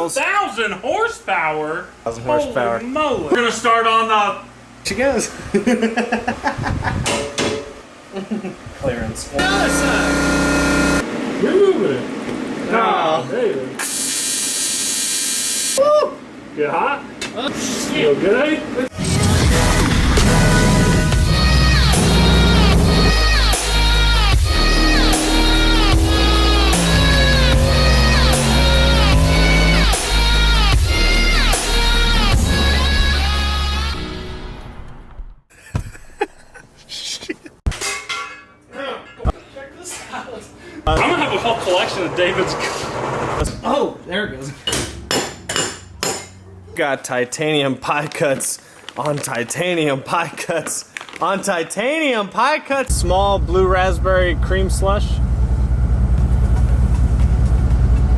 axles. 2,000 horsepower? 1,000 horsepower. Holy moly. We're gonna start on the... She goes. Clearance. other side. You're moving it. Oh. There you go. Woo! Get hot? Feel good? I'm gonna have a whole collection of David's. Oh, there it goes. Got titanium pie cuts on titanium pie cuts on titanium pie cuts. Small blue raspberry cream slush.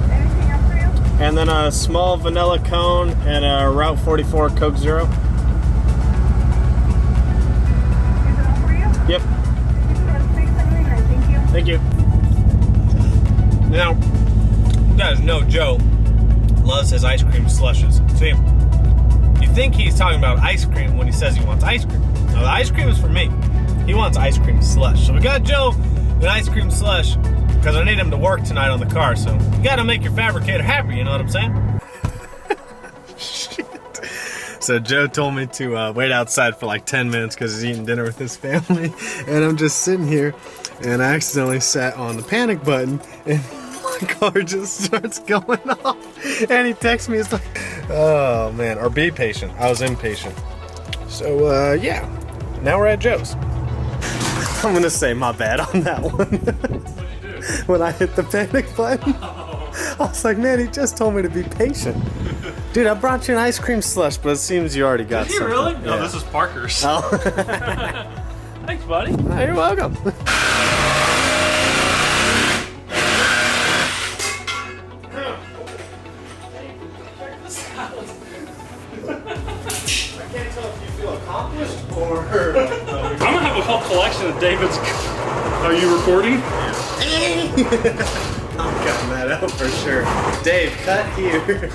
Anything else for you? And then a small vanilla cone and a Route 44 Coke Zero. Is it all for you? Yep, Thank you. thank you. Now, you guys know Joe loves his ice cream slushes. See, you think he's talking about ice cream when he says he wants ice cream. Now, the ice cream is for me. He wants ice cream slush. So we got Joe an ice cream slush because I need him to work tonight on the car. So you got to make your fabricator happy, you know what I'm saying? Shit. So Joe told me to wait outside for like 10 minutes because he's eating dinner with his family. And I'm just sitting here and I accidentally sat on the panic button and my car just starts going off. And he texts me, it's like, oh man, or be patient. I was impatient. So yeah, now we're at Joe's. I'm gonna say my bad on that one. What'd you do? When I hit the panic button, I was like, man, he just told me to be patient. Dude, I brought you an ice cream slush, but it seems you already got Did he something. really? Yeah. No, this is Parker's. Oh. Thanks, buddy. Oh, you're welcome. I can't tell if you feel accomplished or... I'm gonna have a whole collection of David's. Are you recording? I'm cutting that out for sure. Dave, cut here.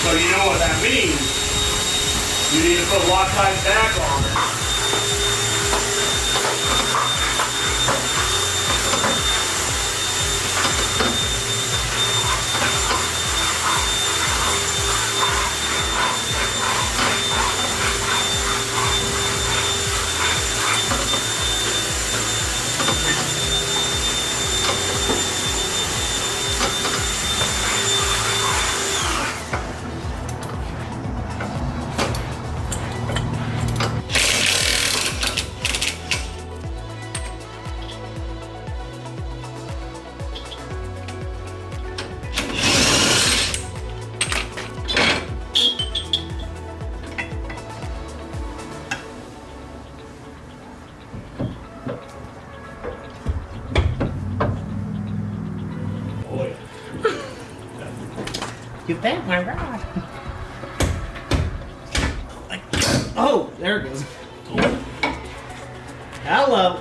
So you know what that means. You need to put Loctite tack on it. You bent my rod. Oh, there it goes. Hello.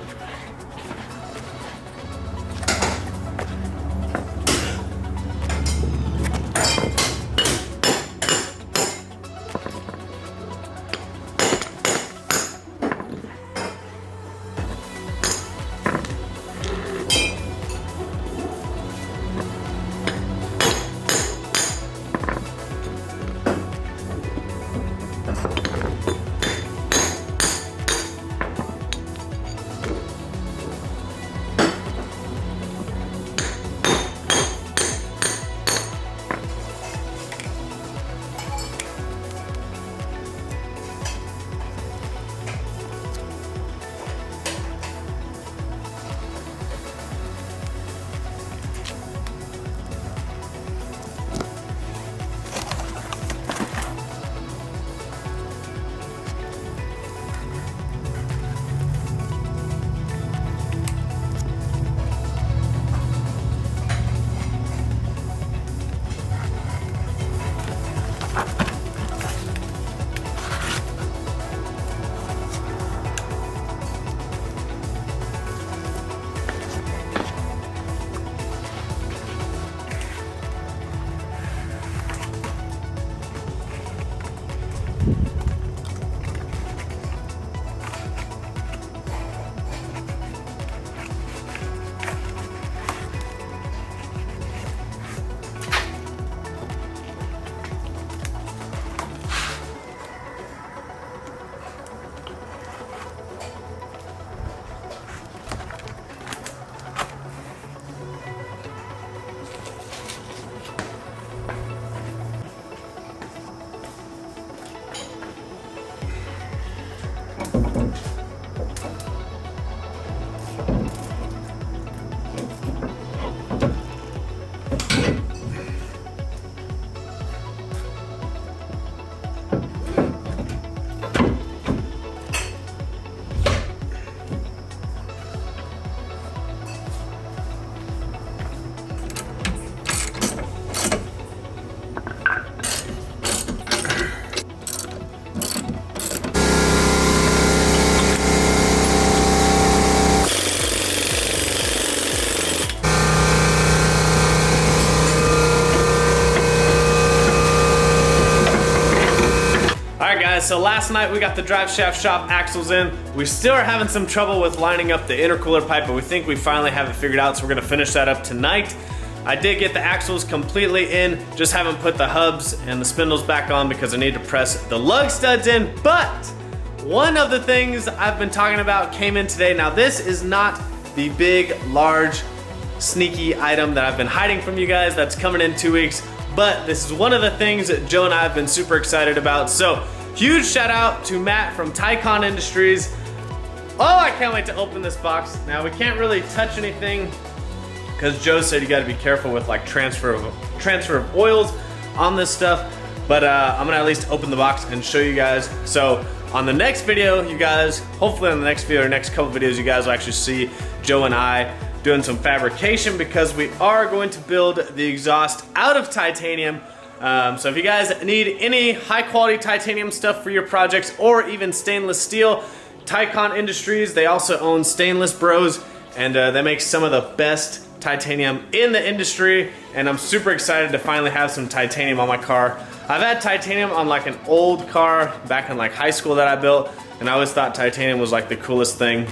so last night we got the drive shaft shop axles in. We still are having some trouble with lining up the intercooler pipe, but we think we finally have it figured out, so we're gonna finish that up tonight. I did get the axles completely in, just haven't put the hubs and the spindles back on because I need to press the lug studs in, but one of the things I've been talking about came in today. Now this is not the big, large, sneaky item that I've been hiding from you guys that's coming in 2 weeks, but this is one of the things that Joe and I have been super excited about. So huge shout out to Matt from Tycon Industries. Oh, I can't wait to open this box. Now we can't really touch anything because Joe said you gotta be careful with like transfer of oils on this stuff, but I'm gonna at least open the box and show you guys. So on the next video, you guys, hopefully on the next video or next couple videos, you guys will actually see Joe and I doing some fabrication because we are going to build the exhaust out of titanium. So if you guys need any high quality titanium stuff for your projects or even stainless steel, Tycon Industries, they also own Stainless Bros, and they make some of the best titanium in the industry, and I'm super excited to finally have some titanium on my car. I've had titanium on like an old car back in like high school that I built, and I always thought titanium was like the coolest thing.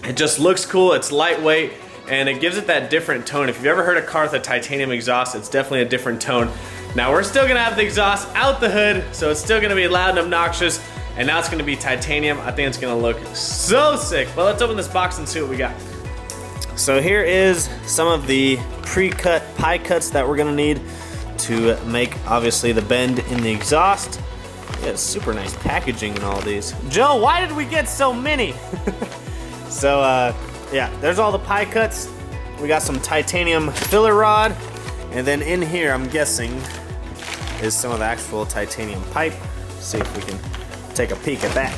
It just looks cool, it's lightweight, and it gives it that different tone. If you've ever heard a car with a titanium exhaust, it's definitely a different tone. Now we're still gonna have the exhaust out the hood, so it's still gonna be loud and obnoxious, and now it's gonna be titanium. I think it's gonna look so sick. But let's open this box and see what we got. So here is some of the pre-cut pie cuts that we're gonna need to make, obviously, the bend in the exhaust. Yeah, super nice packaging and all these. Joe, why did we get so many? So, yeah, there's all the pie cuts. We got some titanium filler rod, and then in here, I'm guessing, is some of the actual titanium pipe. Let's see if we can take a peek at that.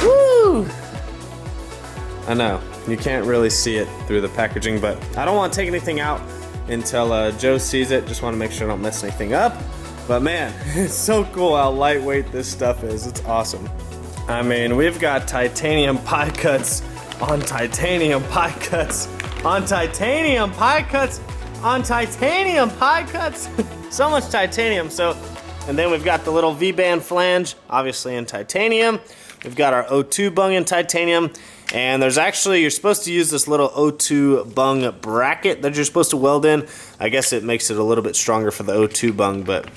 Woo! I know, you can't really see it through the packaging, but I don't want to take anything out until Joe sees it. Just want to make sure I don't mess anything up. But man, it's so cool how lightweight this stuff is. It's awesome. I mean, we've got titanium pie cuts on titanium pie cuts on titanium pie cuts on titanium pie cuts. So much titanium. So, and then we've got the little V-band flange, obviously in titanium. We've got our O2 bung in titanium. And there's actually, you're supposed to use this little O2 bung bracket that you're supposed to weld in. I guess it makes it a little bit stronger for the O2 bung, but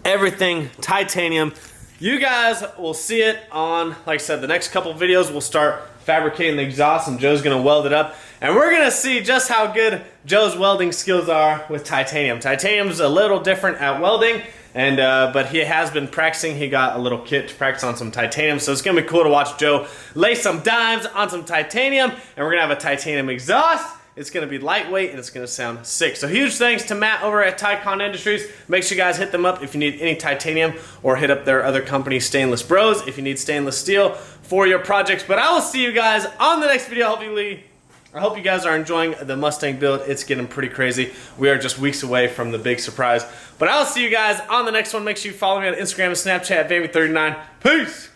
everything titanium. You guys will see it on, like I said, the next couple videos. We'll start fabricating the exhaust and Joe's gonna weld it up. And we're gonna see just how good Joe's welding skills are with titanium. Titanium's a little different at welding, and but he has been practicing. He got a little kit to practice on some titanium, so it's gonna be cool to watch Joe lay some dimes on some titanium, and we're gonna have a titanium exhaust. It's gonna be lightweight and it's gonna sound sick. So huge thanks to Matt over at Tycon Industries. Make sure you guys hit them up if you need any titanium, or hit up their other company, Stainless Bros, if you need stainless steel for your projects. But I will see you guys on the next video. Hopefully, I hope you guys are enjoying the Mustang build. It's getting pretty crazy. We are just weeks away from the big surprise. But I will see you guys on the next one. Make sure you follow me on Instagram and Snapchat at Baby39. Peace!